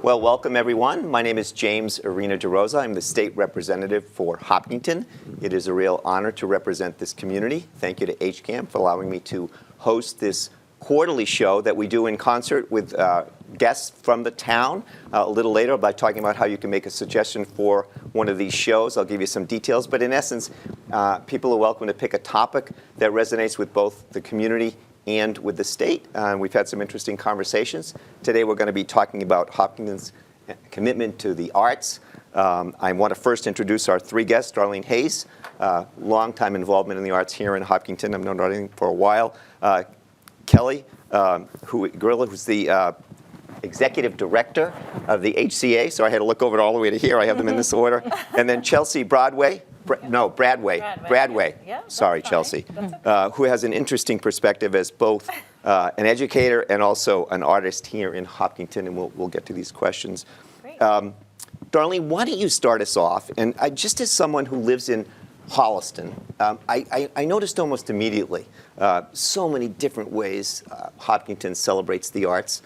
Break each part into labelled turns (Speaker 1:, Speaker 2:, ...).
Speaker 1: Well, welcome everyone. My name is James Arena DeRosa. I'm the state representative for Hopkinton. It is a real honor to represent this community. Thank you to HCAM for allowing me to host this quarterly show that we do in concert with guests from the town. A little later, I'll be talking about how you can make a suggestion for one of these shows. I'll give you some details, but in essence, people are welcome to pick a topic that resonates with both the community and with the state. We've had some interesting conversations. Today we're going to be talking about Hopkinton's commitment to the arts. I want to first introduce our three guests. Darlene Hayes, long-time involvement in the arts here in Hopkinton. I've known Darlene for a while. Kelly who's the executive director of the HCA, so I had to look over it all the way to here. I have them in this order. And then Chelsea Bradway.
Speaker 2: Yeah,
Speaker 1: sorry, Chelsea, who has an interesting perspective as both an educator and also an artist here in Hopkinton, and we'll get to these questions. Darlene, why don't you start us off? And just as someone who lives in Holliston, I noticed almost immediately so many different ways Hopkinton celebrates the arts.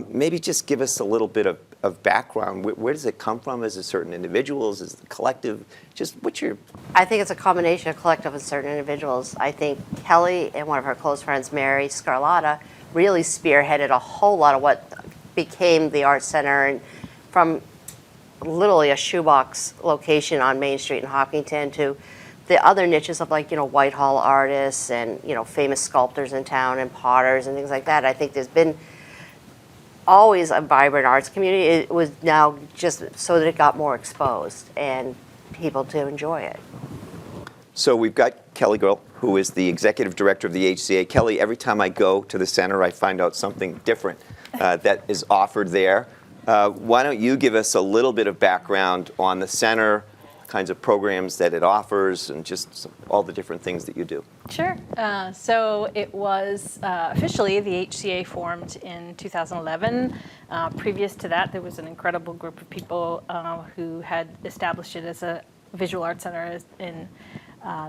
Speaker 1: Maybe just give us a little bit of background. Where does it come from? Is it certain individuals? Is it collective? Just what's your...
Speaker 2: I think it's a combination of collective and certain individuals. I think Kelly and one of her close friends, Mary Scarlatta, really spearheaded a whole lot of what became the Arts Center, and from literally a shoebox location on Main Street in Hopkinton to the other niches of, like, Whitehall artists and, famous sculptors in town and potters and things like that. I think there's been always a vibrant arts community. It was now just so that it got more exposed and people to enjoy it.
Speaker 1: So we've got Kelly Girl, who is the executive director of the HCA. Kelly, every time I go to the center, I find out something different that is offered there. Why don't you give us a little bit of background on the center, kinds of programs that it offers, and just all the different things that you do?
Speaker 3: Sure. So it was officially the HCA formed in 2011. Previous to that, there was an incredible group of people who had established it as a visual arts center in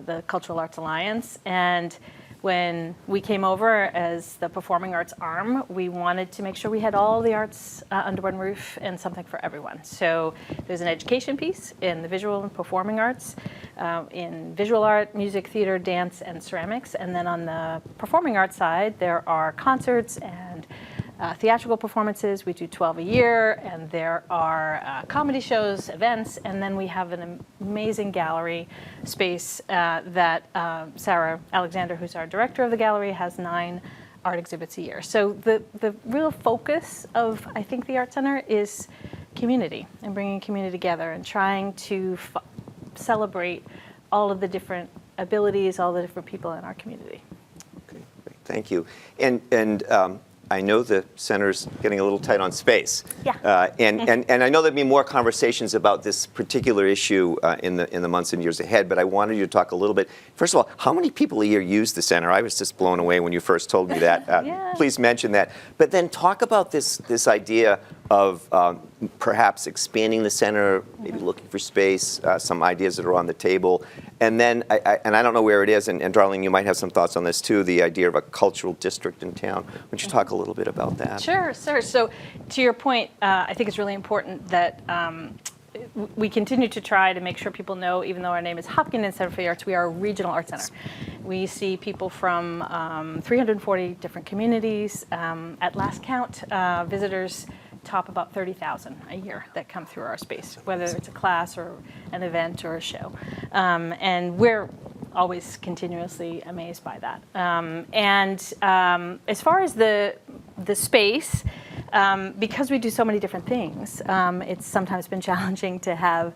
Speaker 3: the Cultural Arts Alliance. And when we came over as the performing arts arm, we wanted to make sure we had all the arts under one roof and something for everyone. So there's an education piece in the visual and performing arts, in visual art, music, theater, dance, and ceramics. And then on the performing arts side, there are concerts and theatrical performances. We do 12 a year, and there are comedy shows, events, and then we have an amazing gallery space that Sarah Alexander, who's our director of the gallery, has 9 art exhibits a year. So the real focus of, I think, the Art Center is community and bringing community together and trying to celebrate all of the different abilities, all the different people in our community.
Speaker 1: Okay, great. Thank you. And I know the center's getting a little tight on space.
Speaker 3: Yeah.
Speaker 1: And I know there'll be more conversations about this particular issue in the months and years ahead, but I wanted you to talk a little bit. First of all, how many people a year use the center? I was just blown away when you first told me that.
Speaker 3: Yeah.
Speaker 1: Please mention that. But then talk about this idea of perhaps expanding the center, maybe looking for space, some ideas that are on the table. And then, I don't know where it is, and Darlene, you might have some thoughts on this too, the idea of a cultural district in town. Why don't you talk a little bit about that?
Speaker 3: Sure. So to your point, I think it's really important that we continue to try to make sure people know, even though our name is Hopkinton Center for the Arts, we are a regional arts center. We see people from 340 different communities. At last count, visitors top about 30,000 a year that come through our space, whether it's a class or an event or a show. And we're always continuously amazed by that. As far as the space, because we do so many different things, it's sometimes been challenging to have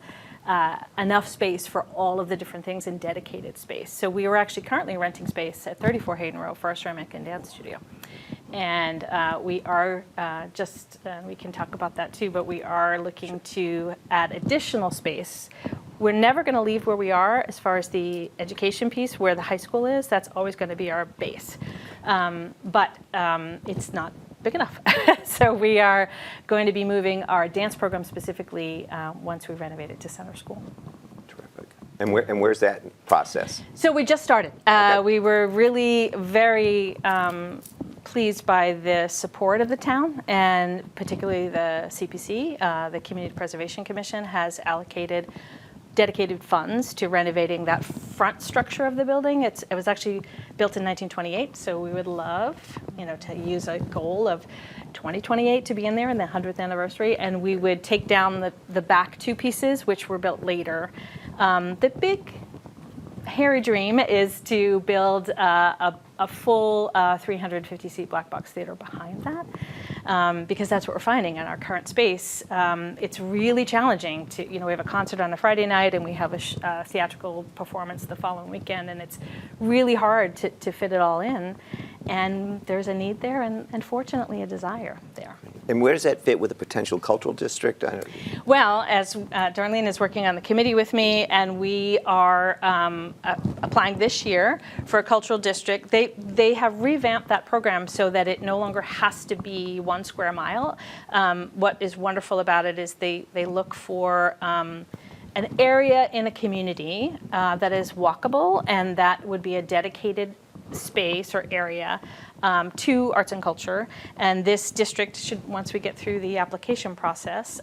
Speaker 3: enough space for all of the different things in dedicated space. So we are actually currently renting space at 34 Hayden Row for our ceramic and dance studio. And we are we can talk about that too, but we are looking to add additional space. We're never going to leave where we are as far as the education piece, where the high school is. That's always going to be our base. But it's not big enough. So we are going to be moving our dance program specifically once we renovate it to center school.
Speaker 1: Terrific. And where's that process?
Speaker 3: So we just started.
Speaker 1: Okay.
Speaker 3: We were really very pleased by the support of the town, and particularly the CPC, the Community Preservation Commission, has allocated dedicated funds to renovating that front structure of the building. It was actually built in 1928, so we would love, to use a goal of 2028 to be in there in the 100th anniversary, and we would take down the back two pieces, which were built later. The big hairy dream is to build a full 350-seat black box theater behind that, because that's what we're finding in our current space. It's really challenging to, we have a concert on a Friday night and we have a theatrical performance the following weekend, and it's really hard to fit it all in. And there's a need there, and fortunately a desire there.
Speaker 1: And where does that fit with a potential cultural district?
Speaker 3: Well, as Darlene is working on the committee with me, and we are applying this year for a cultural district. They have revamped that program so that it no longer has to be 1 square mile. What is wonderful about it is they look for an area in a community that is walkable, and that would be a dedicated space or area to arts and culture. And this district should, once we get through the application process,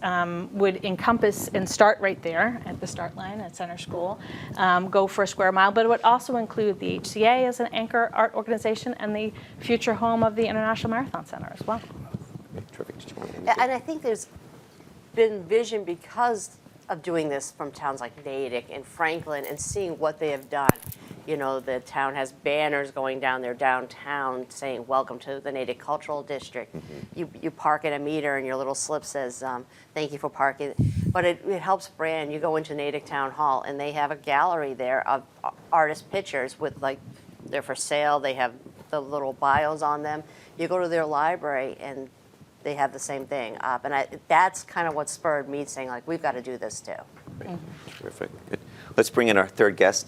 Speaker 3: would encompass and start right there at the start line at Center School, go for a square mile, but it would also include the HCA as an anchor art organization and the future home of the International Marathon Center as well.
Speaker 1: Terrific.
Speaker 2: And I think there's been vision because of doing this from towns like Natick and Franklin, and seeing what they have done. The town has banners going down their downtown saying, "Welcome to the Natick Cultural District." Mm-hmm. You park at a meter and your little slip says, "Thank you for parking." But it helps brand. You go into Natick Town Hall and they have a gallery there of artist pictures with, they're for sale. They have the little bios on them. You go to their library and they have the same thing up. And that's kind of what spurred me saying, we've got to do this too.
Speaker 1: Great. Terrific. Good. Let's bring in our third guest.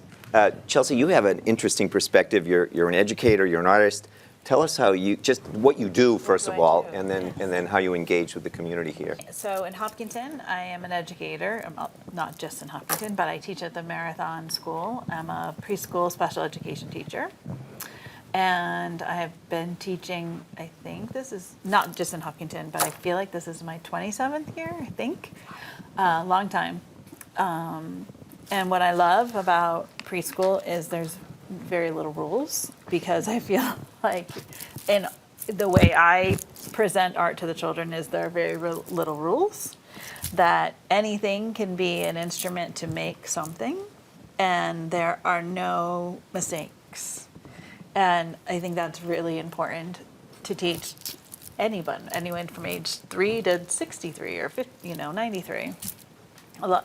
Speaker 1: Chelsea, you have an interesting perspective. You're an educator, you're an artist. Tell us what you do, first of all, and then how you engage with the community here.
Speaker 4: So in Hopkinton, I am an educator. I'm not just in Hopkinton, but I teach at the Marathon School. I'm a preschool special education teacher. And I have been teaching, I think this is not just in Hopkinton, but I feel like this is my 27th year, I think. Long time. And what I love about preschool is there's very little rules, because I feel like in the way I present art to the children is there are very little rules, that anything can be an instrument to make something, and there are no mistakes. And I think that's really important to teach anyone from age 3 to 63 or 50, 93.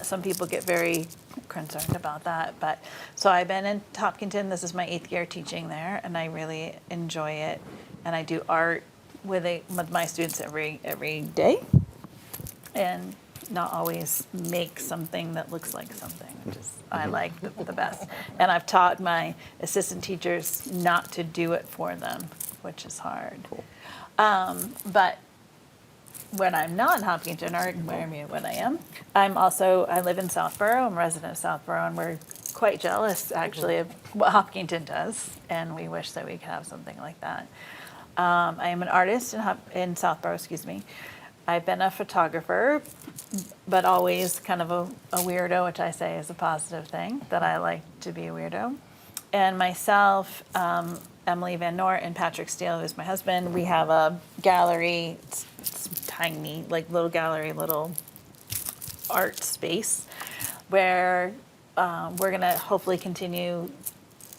Speaker 4: Some people get very concerned about that, but so I've been in Hopkinton. This is my 8th year teaching there, and I really enjoy it. And I do art with my students every day, and not always make something that looks like something, which is I like the best. And I've taught my assistant teachers not to do it for them, which is hard.
Speaker 1: Cool.
Speaker 4: But when I'm not in Hopkinton, or when I am, I live in Southborough. I'm a resident of Southborough, and we're quite jealous, actually, of what Hopkinton does, and we wish that we could have something like that. I am an artist in Southborough, excuse me. I've been a photographer, but always kind of a weirdo, which I say is a positive thing, that I like to be a weirdo. And myself, Emily Van Noort, and Patrick Steele, who's my husband, we have a gallery. It's tiny, little gallery, little art space, where we're going to hopefully continue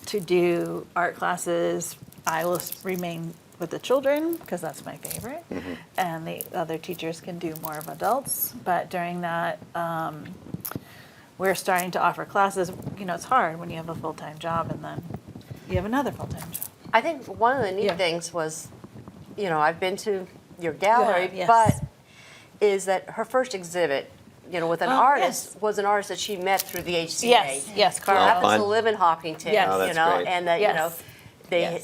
Speaker 4: to do art classes. I will remain with the children, because that's my favorite, and the other teachers can do more of adults. But during that, we're starting to offer classes. It's hard when you have a full-time job and then you have another full-time job.
Speaker 2: I think one of the neat things was, I've been to your gallery,
Speaker 4: yes.
Speaker 2: but is that her first exhibit, with an artist,
Speaker 4: yes.
Speaker 2: was an artist that she met through the HCA.
Speaker 4: Yes,
Speaker 2: Who
Speaker 4: Carl.
Speaker 2: happens
Speaker 1: Fun.
Speaker 2: to live in Hopkinton,
Speaker 4: Yes. Oh,
Speaker 1: that's great.
Speaker 2: and that,
Speaker 4: Yes.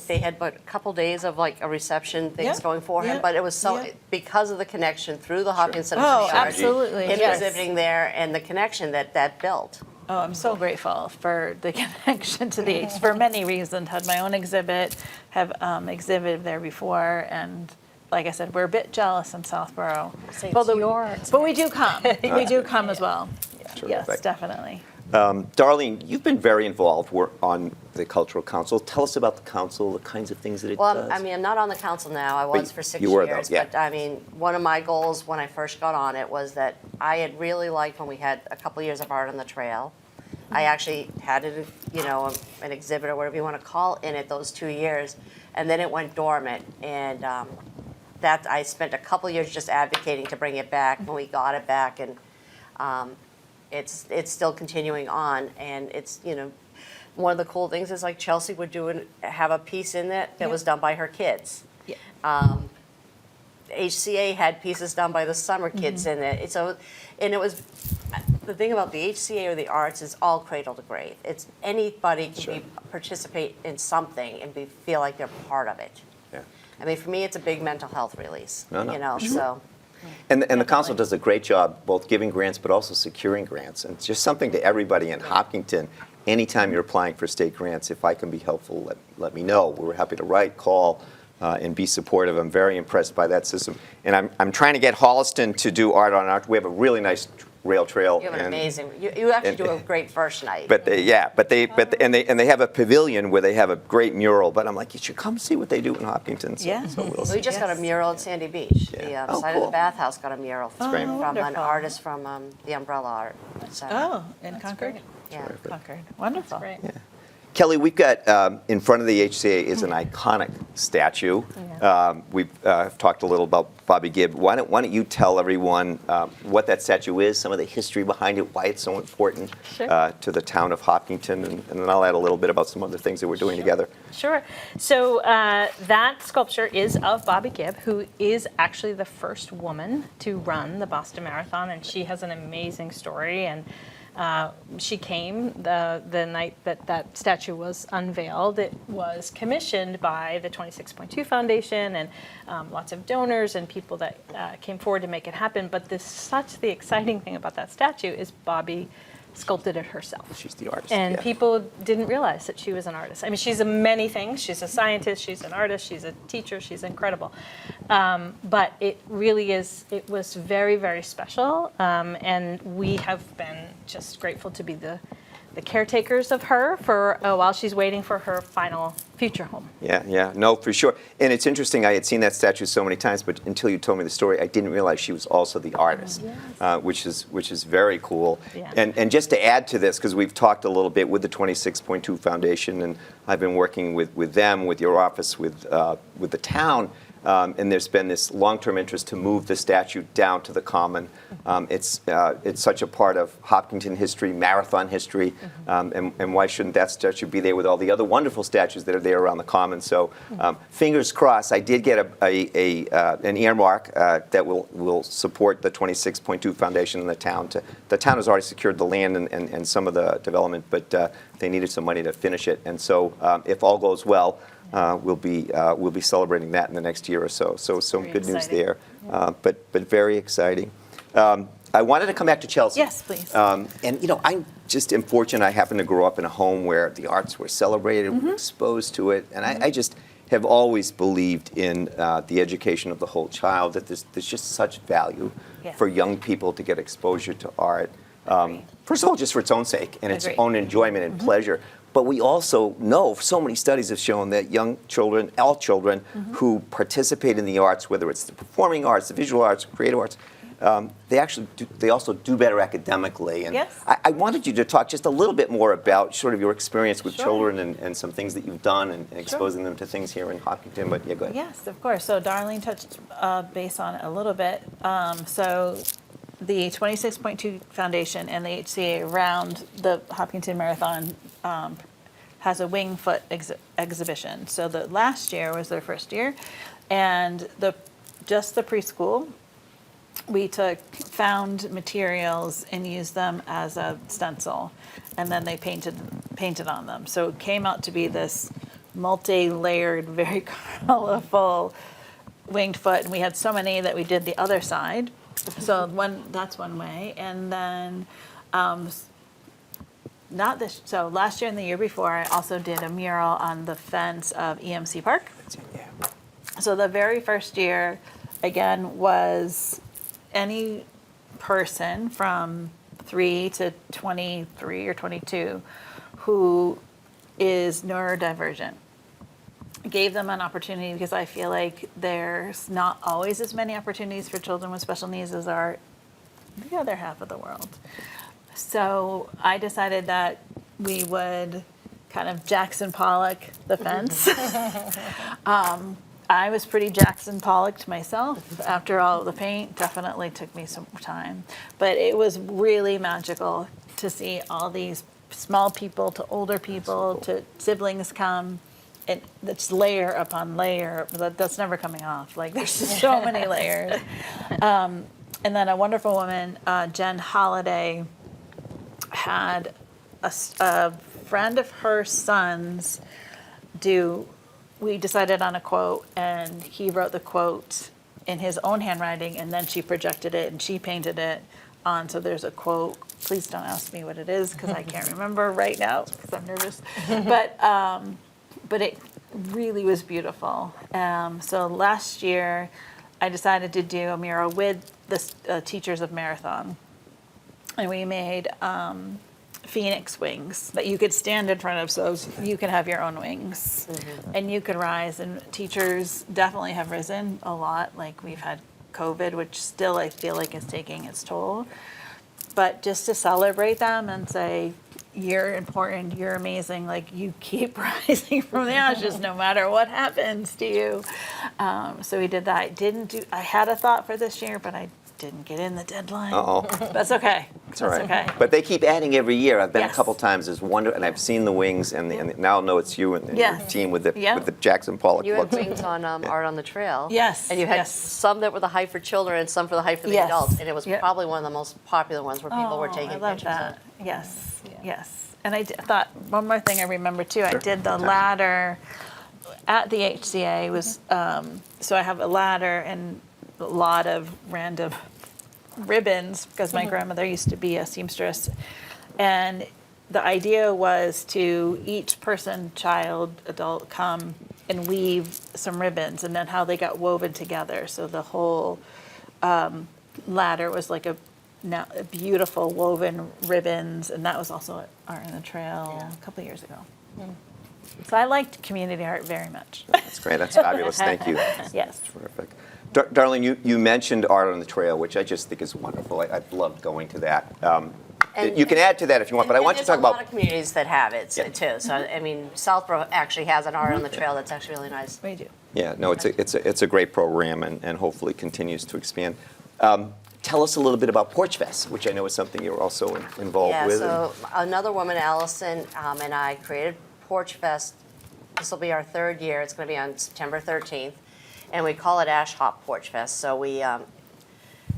Speaker 2: they had but a couple days of a reception things
Speaker 4: Yeah.
Speaker 2: going for him,
Speaker 4: Yeah.
Speaker 2: but it was so,
Speaker 4: Yeah.
Speaker 2: because of the connection through the Hopkins Center
Speaker 4: Oh,
Speaker 2: for the Arts,
Speaker 4: absolutely.
Speaker 2: him
Speaker 4: Yes.
Speaker 2: exhibiting there and the connection that built.
Speaker 4: Oh, I'm so grateful for the connection to the H for many reasons. Had my own exhibit, have exhibited there before, and like I said, we're a bit jealous in Southborough.
Speaker 2: Say it's
Speaker 4: Although-
Speaker 2: yours.
Speaker 4: But we do come. We do come as well. Yes,
Speaker 1: Terrific.
Speaker 4: definitely.
Speaker 1: Darlene, you've been very involved on the Cultural Council. Tell us about the council, the kinds of things that it
Speaker 2: Well,
Speaker 1: does.
Speaker 2: I mean, I'm not on the council now. I
Speaker 1: But
Speaker 2: was for 6
Speaker 1: you were, though,
Speaker 2: years.
Speaker 1: yeah.
Speaker 2: But I mean, one of my goals when I first got on it was that I had really liked when we had a couple of years of art on the trail. I actually had it, an exhibit or whatever you want to call in it those 2 years, and then it went dormant. And that I spent a couple of years just advocating to bring it back. When we got it back, and it's still continuing on, and it's one of the cool things is like Chelsea would have a piece in it that was done by her kids.
Speaker 4: Yeah.
Speaker 2: HCA had pieces done by the summer kids in it. So, and it was the thing about the HCA or the arts is all cradle to grave. It's anybody can participate in something and feel like they're part of it.
Speaker 1: Yeah.
Speaker 2: I mean, for me, it's a big mental health release.
Speaker 1: No, sure.
Speaker 2: So.
Speaker 1: And the council does a great job both giving grants but also securing grants. And it's just something to everybody in Hopkinton. Anytime you're applying for state grants, if I can be helpful, let me know. We're happy to write, call, and be supportive. I'm very impressed by that system. And I'm trying to get Holliston to do art on art. We have a really nice rail trail.
Speaker 2: You have an amazing. You actually do a great first night.
Speaker 1: But they have a pavilion where they have a great mural. But I'm like, you should come see what they do in Hopkinton. So,
Speaker 4: Yeah.
Speaker 1: so we'll
Speaker 2: We
Speaker 1: see.
Speaker 2: just got a
Speaker 4: Yes.
Speaker 2: mural at Sandy Beach.
Speaker 1: Yeah.
Speaker 2: The
Speaker 1: Oh,
Speaker 2: side of
Speaker 1: cool.
Speaker 2: the bathhouse got a mural
Speaker 1: great.
Speaker 2: from an
Speaker 4: Wonderful.
Speaker 2: artist from the Umbrella Art Center.
Speaker 4: Oh, in Concord?
Speaker 2: Yeah.
Speaker 4: Concord. Wonderful.
Speaker 3: Great.
Speaker 1: Kelly, we've got in front of the HCA is an iconic statue. We've talked a little about Bobby Gibb. Why don't you tell everyone what that statue is, some of the history behind it, why it's so important
Speaker 3: Sure.
Speaker 1: to the town of Hopkinton, and then I'll add a little bit about some other things that we're doing together.
Speaker 3: Sure. So that sculpture is of Bobby Gibb, who is actually the first woman to run the Boston Marathon, and she has an amazing story. And she came the night that statue was unveiled. It was commissioned by the 26.2 Foundation and lots of donors and people that came forward to make it happen. But the exciting thing about that statue is Bobby sculpted it herself.
Speaker 1: She's the artist.
Speaker 3: And
Speaker 1: yeah.
Speaker 3: people didn't realize that she was an artist. I mean, she's a many things. She's a scientist, she's an artist, she's a teacher, she's incredible. But it really is, it was very, very special. And we have been just grateful to be the caretakers of her for while she's waiting for her final future home.
Speaker 1: Yeah, no, for sure. And it's interesting, I had seen that statue so many times, but until you told me the story, I didn't realize she was also the artist, which is very cool.
Speaker 3: Yeah.
Speaker 1: And just to add to this, because we've talked a little bit with the 26.2 Foundation, and I've been working with them, with your office, with the town, and there's been this long-term interest to move the statue down to the Common. It's such a part of Hopkinton history, marathon history, and why shouldn't that statue be there with all the other wonderful statues that are there around the Common? So fingers crossed. I did get an earmark that will support the 26.2 Foundation in the town. The town has already secured the land and some of the development, but they needed some money to finish it. And so if all goes well, we'll be celebrating that in the next year or so. So some
Speaker 3: Very
Speaker 1: good news
Speaker 3: exciting.
Speaker 1: there, but very exciting. I wanted to come back to Chelsea.
Speaker 4: Yes, please.
Speaker 1: And I'm just fortunate. I happen to grow up in a home where the arts were celebrated, we were exposed to it, and I just have always believed in the education of the whole child. That there's just such value
Speaker 4: Yeah.
Speaker 1: for young people to get exposure to art.
Speaker 4: Agreed.
Speaker 1: First of all, just for its own sake and its
Speaker 4: Agreed.
Speaker 1: own enjoyment and pleasure. But we also know, so many studies have shown that young children, all children who participate in the arts, whether it's the performing arts, the visual arts, creative arts, they also do better academically. And
Speaker 4: Yes.
Speaker 1: I wanted you to talk just a little bit more about sort of your experience with
Speaker 4: Sure.
Speaker 1: children and some things that you've done and exposing them to things here in Hopkinton. But yeah, go ahead.
Speaker 4: Yes, of course. So Darlene touched base on it a little bit. So the 26.2 Foundation and the HCA around the Hopkinton Marathon has a wing foot exhibition. So the last year was their first year, and just the preschool, we took found materials and used them as a stencil, and then they painted on them. So it came out to be this multi-layered, very colorful winged foot, and we had so many that we did the other side. So that's one way, and then not this, so last year and the year before, I also did a mural on the fence of EMC Park.
Speaker 1: Yeah.
Speaker 4: So the very first year, again, was any person from 3 to 23 or 22 who is neurodivergent. Gave them an opportunity because I feel like there's not always as many opportunities for children with special needs as are the other half of the world. So I decided that we would kind of Jackson Pollock the fence. I was pretty Jackson Pollocked myself after all the paint. Definitely took me some time. But it was really magical to see all these small people to older people to siblings come. And it's layer upon layer. That's never coming off. Like there's so many layers. And then a wonderful woman, Jen Holiday, had a friend of her son's we decided on a quote, and he wrote the quote in his own handwriting, and then she projected it and she painted it on. So there's a quote. Please don't ask me what it is because I can't remember right now because I'm nervous. But it really was beautiful. So last year, I decided to do a mural with the teachers of Marathon, and we made phoenix wings that you could stand in front of, so you can have your own wings, and you could rise. And teachers definitely have risen a lot. Like we've had COVID, which still I feel like is taking its toll. But just to celebrate them and say, you're important, you're amazing, like you keep rising from the ashes no matter what happens to you. So we did that. I had a thought for this year, but I didn't get in the deadline.
Speaker 1: Uh-oh.
Speaker 4: That's okay.
Speaker 1: It's all right.
Speaker 4: Okay.
Speaker 1: But they keep adding every year. I've been a
Speaker 4: Yes.
Speaker 1: couple times. It's wonderful, and I've seen the wings, and now I'll know it's you and your
Speaker 4: Yes.
Speaker 1: team with the
Speaker 4: Yeah.
Speaker 1: Jackson Pollock
Speaker 2: You had
Speaker 1: looks.
Speaker 2: wings on Art on the Trail.
Speaker 4: Yes,
Speaker 2: And you had
Speaker 4: yes.
Speaker 2: some that were the height for children and some for the height for the
Speaker 4: Yes.
Speaker 2: adults. And it was
Speaker 4: Yep.
Speaker 2: probably one of the most popular ones where people were
Speaker 4: Oh,
Speaker 2: taking
Speaker 4: I love
Speaker 2: pictures
Speaker 4: that.
Speaker 2: of.
Speaker 4: Yes, yes. And I thought, one more thing I remember too, I
Speaker 1: Sure.
Speaker 4: did the
Speaker 1: Anytime.
Speaker 4: ladder at the HCA was, so I have a ladder and a lot of random ribbons because my grandmother used to be a seamstress. And the idea was to each person, child, adult, come and weave some ribbons, and then how they got woven together. So the whole ladder was like a beautiful woven ribbons, and that was also at Art on the Trail a couple years ago. So I liked community art very much.
Speaker 1: That's great. That's fabulous. Thank you.
Speaker 4: Yes.
Speaker 1: Terrific. Darlene, you mentioned Art on the Trail, which I just think is wonderful. I've loved going to that.
Speaker 2: And-
Speaker 1: You can add to that if you want, but I want you to talk
Speaker 2: There's a lot
Speaker 1: about.
Speaker 2: of communities that have it
Speaker 1: Yeah.
Speaker 2: too. So, I mean, Southborough actually has an Art on the Trail that's actually really nice.
Speaker 4: We do.
Speaker 1: Yeah, no, it's a great program, and hopefully continues to expand. Tell us a little bit about Porch Fest, which I know is something you're also involved
Speaker 2: Yeah,
Speaker 1: with.
Speaker 2: so another woman, Allison, and I created Porch Fest. This will be our third year. It's going to be on September 13th. And we call it Ash Hop Porch Fest. So we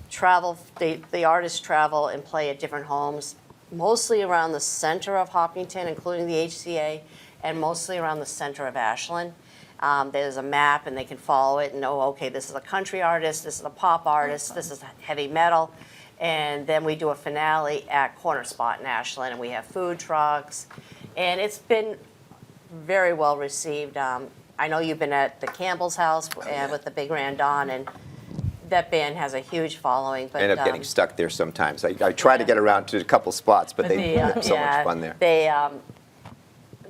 Speaker 2: travel, the artists travel and play at different homes, mostly around the center of Hopkinton, including the HCA, and mostly around the center of Ashland. There's a map and they can follow it and know, okay, this is a country artist, this is a pop artist, this is heavy metal. And then we do a finale at Corner Spot in Ashland, and we have food trucks. And it's been very well received. I know you've been at the Campbell's house with the Big Randon, and that band has a huge following. But
Speaker 1: I end up getting stuck there sometimes. I try to get around to a couple spots, but they have so much fun there.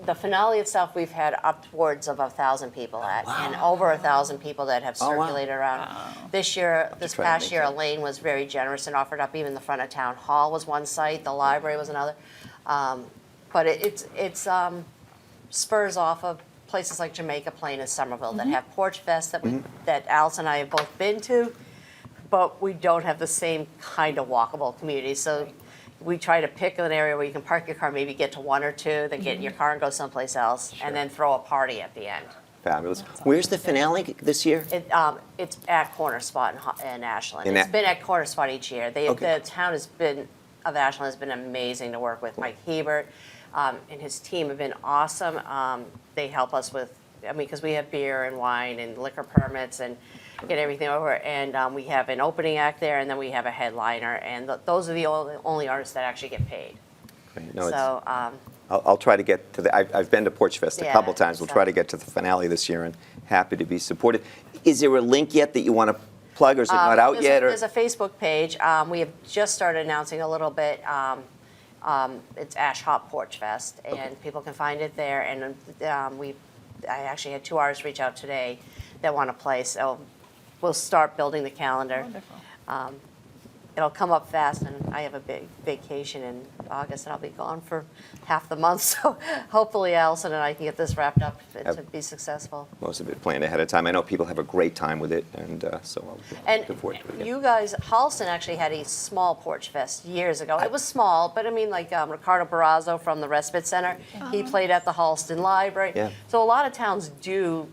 Speaker 2: The finale itself, we've had upwards of 1,000 people at, and over 1,000 people that have
Speaker 1: Oh, wow.
Speaker 2: circulated around. This
Speaker 1: try to
Speaker 2: past
Speaker 1: make
Speaker 2: year,
Speaker 1: that.
Speaker 2: Elaine was very generous and offered up even the front of town hall was one site, the library was another. But it's spurs off of places like Jamaica Plain and Somerville that have Porch Fest that Alice and I have both been to, but we don't have the same kind of walkable community. So we try to pick an area where you can park your car, maybe get to one or two, then get in your car and go someplace else, and then throw a party at the end.
Speaker 1: Fabulous. Where's the finale this year?
Speaker 2: It's at Corner Spot in Ashland.
Speaker 1: In
Speaker 2: It's
Speaker 1: A-
Speaker 2: been at Corner Spot each year.
Speaker 1: Okay.
Speaker 2: The town of Ashland has been amazing to work with. Mike Hebert and his team have been awesome. They help us with, because we have beer and wine and liquor permits and get everything over. And we have an opening act there, and then we have a headliner. And those are the only artists that actually get paid.
Speaker 1: Great. No, it's-
Speaker 2: So,
Speaker 1: I'll try to get to the, I've been to Porch Fest a
Speaker 2: Yeah,
Speaker 1: couple times. We'll
Speaker 2: so-
Speaker 1: try to get to the finale this year and happy to be supported. Is there a link yet that you want to plug or is it not out yet? Or?
Speaker 2: There's a Facebook page. We have just started announcing a little bit. It's Ash Hop Porch Fest, and people can find it there. And I actually had 2 artists reach out today that want to play, so we'll start building the calendar.
Speaker 4: Wonderful.
Speaker 2: It'll come up fast, and I have a big vacation in August, and I'll be gone for half the month. So hopefully Allison and I can get this wrapped up to be successful.
Speaker 1: Most of it planned ahead of time. I know people have a great time with it, and so I'll
Speaker 2: And
Speaker 1: look forward to it. again.
Speaker 2: you guys, Holliston actually had a small porch fest years ago. It was small, but I mean, like Ricardo Barrazo from the Respite Center, he played at the Holliston Library.
Speaker 1: Yeah.
Speaker 2: So a lot of towns do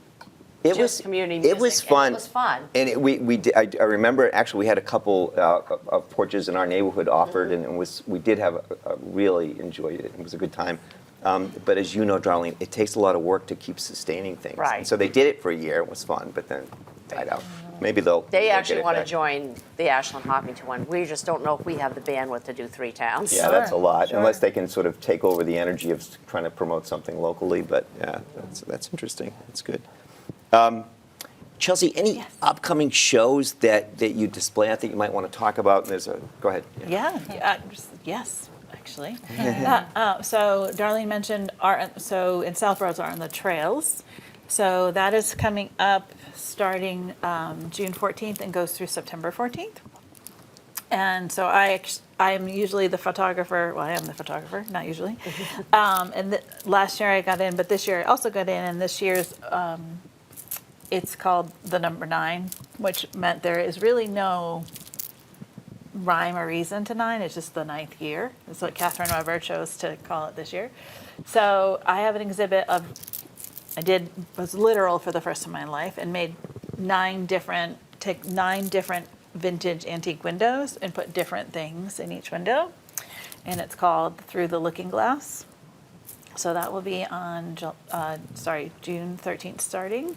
Speaker 1: It
Speaker 2: just community music.
Speaker 1: It was
Speaker 2: and
Speaker 1: fun.
Speaker 2: it was fun.
Speaker 1: And we did, I remember actually we had a couple of porches in our neighborhood offered,
Speaker 2: Mm-hmm.
Speaker 1: and we did have really enjoyed it. It was a good time. But as you know, Darlene, it takes a lot of work to keep sustaining things.
Speaker 2: Right.
Speaker 1: And so they did it for a year. It was fun, but then died out. Maybe they'll.
Speaker 2: They
Speaker 1: they'll
Speaker 2: actually
Speaker 1: get it
Speaker 2: want to
Speaker 1: back.
Speaker 2: join the Ashland Hopkinton one. We just don't know if we have the bandwidth to do 3 towns.
Speaker 1: Yeah, that's a lot.
Speaker 2: Sure.
Speaker 1: Unless they can sort of take over the energy of trying to promote something locally. But yeah, that's interesting. That's good. Chelsea, any upcoming shows that you display? I think you might want to talk about. Go ahead.
Speaker 4: Yes, actually. So Darlene mentioned art. So in Southborough's Art on the Trails. So that is coming up starting June 14th and goes through September 14th. And so I'm usually the photographer. Well, I am the photographer, not usually. And last year I got in, but this year I also got in. And this year's it's called the number 9, which meant there is really no rhyme or reason to 9. It's just the 9th year. That's what Catherine Weber chose to call it this year. So I have an exhibit of, was literal for the first time in my life and made 9 different vintage antique windows and put different things in each window. And it's called Through the Looking Glass. So that will be on, June 13th starting.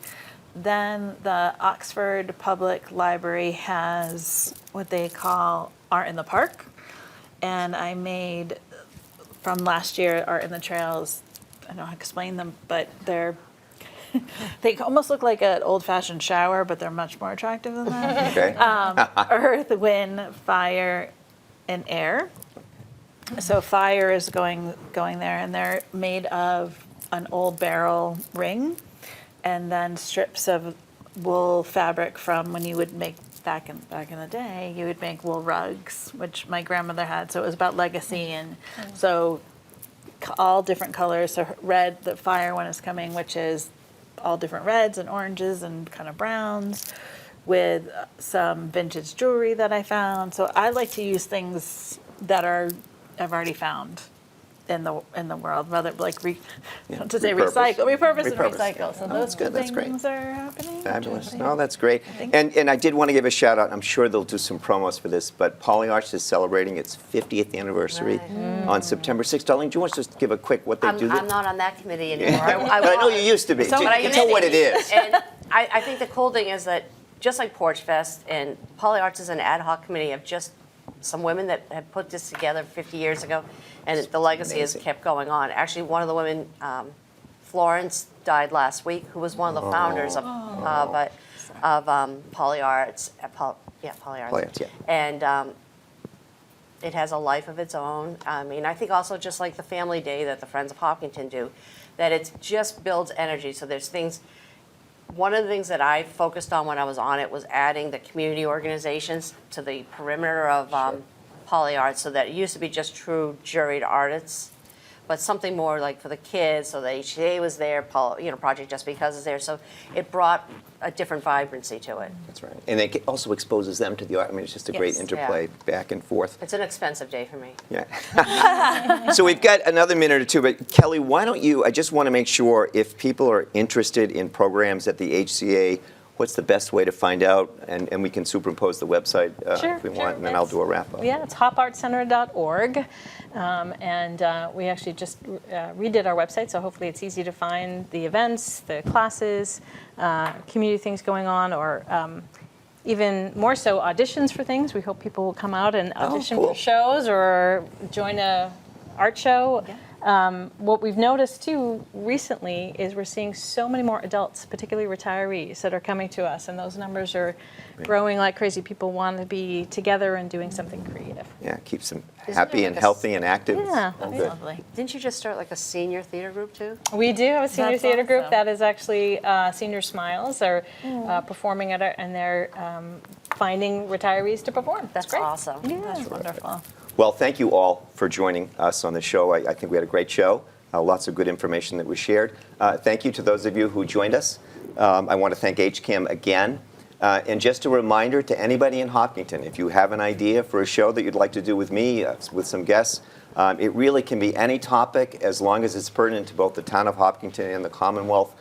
Speaker 4: Then the Oxford Public Library has what they call Art in the Park. And I made, from last year, Art in the Trails, I don't know how to explain them, but they almost look like an old-fashioned shower, but they're much more attractive than that.
Speaker 1: Okay.
Speaker 4: Earth, wind, fire, and air. So fire is going there, and they're made of an old barrel ring, and then strips of wool fabric from when you would make back in the day, you would make wool rugs, which my grandmother had. So it was about legacy, and so all different colors. So red, the fire one is coming, which is all different reds and oranges and kind of browns, with some vintage jewelry that I found. So I like to use things that I've already found in the world, rather like not to say repurpose and recycle. So those
Speaker 1: good. That's great.
Speaker 4: things are happening.
Speaker 1: Fabulous. No, that's great. And I did want to give a shout out. I'm sure they'll do some promos for this, but Polyarts is celebrating its 50th anniversary on September 6th. Darlene, do you want to just give a quick what they do?
Speaker 2: I'm not on that committee anymore.
Speaker 1: But I know you used to be.
Speaker 2: So, but I
Speaker 1: Tell what it is.
Speaker 2: And I think the cool thing is that just like Porch Fest and Polyarts is an ad hoc committee of just some women that had put this together 50 years ago, and the legacy has kept going on. Actually, one of the women, Florence, died last week, who was one of the founders of Polyarts. Polyarts.
Speaker 1: Polyarts, yeah.
Speaker 2: And it has a life of its own. I mean, I think also just like the Family Day that the Friends of Hopkinton do, that it just builds energy. So there's things. One of the things that I focused on when I was on it was adding the community organizations to the perimeter of Polyarts, so that it used to be just true juried artists, but something more like for the kids. So the HCA was there, Project Just Because is there. So it brought a different vibrancy to it.
Speaker 1: That's right. And it also exposes them to the art. I mean, it's just a great
Speaker 4: Yes.
Speaker 1: interplay back and forth.
Speaker 2: It's an expensive day for me.
Speaker 1: Yeah. So we've got another minute or two, but Kelly, why don't you, I just want to make sure if people are interested in programs at the HCA, what's the best way to find out? And we can superimpose the website if we want, and then I'll do a wrap-up.
Speaker 3: Yeah, it's hopartcenter.org. We actually just redid our website, so hopefully it's easy to find the events, the classes, community things going on, or even more so auditions for things. We hope people will come out and audition
Speaker 1: cool.
Speaker 3: for shows or join a art show. What we've noticed too recently is we're seeing so many more adults, particularly retirees, that are coming to us, and those numbers are growing like crazy. People want to be together and doing something creative.
Speaker 1: Yeah, keeps them
Speaker 2: Isn't
Speaker 1: happy
Speaker 2: there
Speaker 1: and
Speaker 2: like a
Speaker 1: healthy and active.
Speaker 3: Yeah.
Speaker 1: All
Speaker 4: That's
Speaker 1: good.
Speaker 4: lovely.
Speaker 2: Didn't you just start like a senior theater group too?
Speaker 3: We do have a senior
Speaker 4: That's
Speaker 3: theater group
Speaker 4: awesome.
Speaker 3: that is actually Senior Smiles. Are performing at it, and they're finding retirees to perform.
Speaker 2: That's
Speaker 3: great.
Speaker 2: awesome.
Speaker 4: That's wonderful.
Speaker 1: Well, thank you all for joining us on the show. I think we had a great show. Lots of good information that was shared. Thank you to those of you who joined us. I want to thank HCAM again. And just a reminder to anybody in Hopkinton, if you have an idea for a show that you'd like to do with me, with some guests, it really can be any topic as long as it's pertinent to both the town of Hopkinton and the Commonwealth.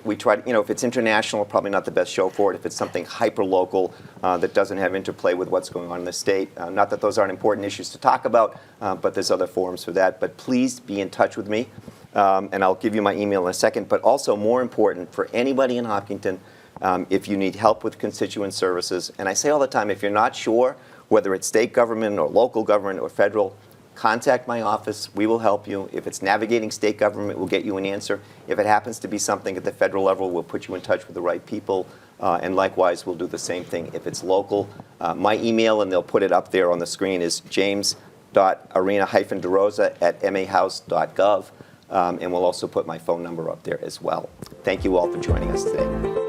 Speaker 1: We try to, if it's international, probably not the best show for it. If it's something hyper-local that doesn't have interplay with what's going on in the state, not that those aren't important issues to talk about, but there's other forums for that. But please be in touch with me, and I'll give you my email in a second. But also, more important, for anybody in Hopkinton, if you need help with constituent services, and I say all the time, if you're not sure whether it's state government or local government or federal, contact my office. We will help you. If it's navigating state government, we'll get you an answer. If it happens to be something at the federal level, we'll put you in touch with the right people. And likewise, we'll do the same thing if it's local. My email, and they'll put it up there on the screen, is james.arena-derosa@mahouse.gov. And we'll also put my phone number up there as well. Thank you all for joining us today.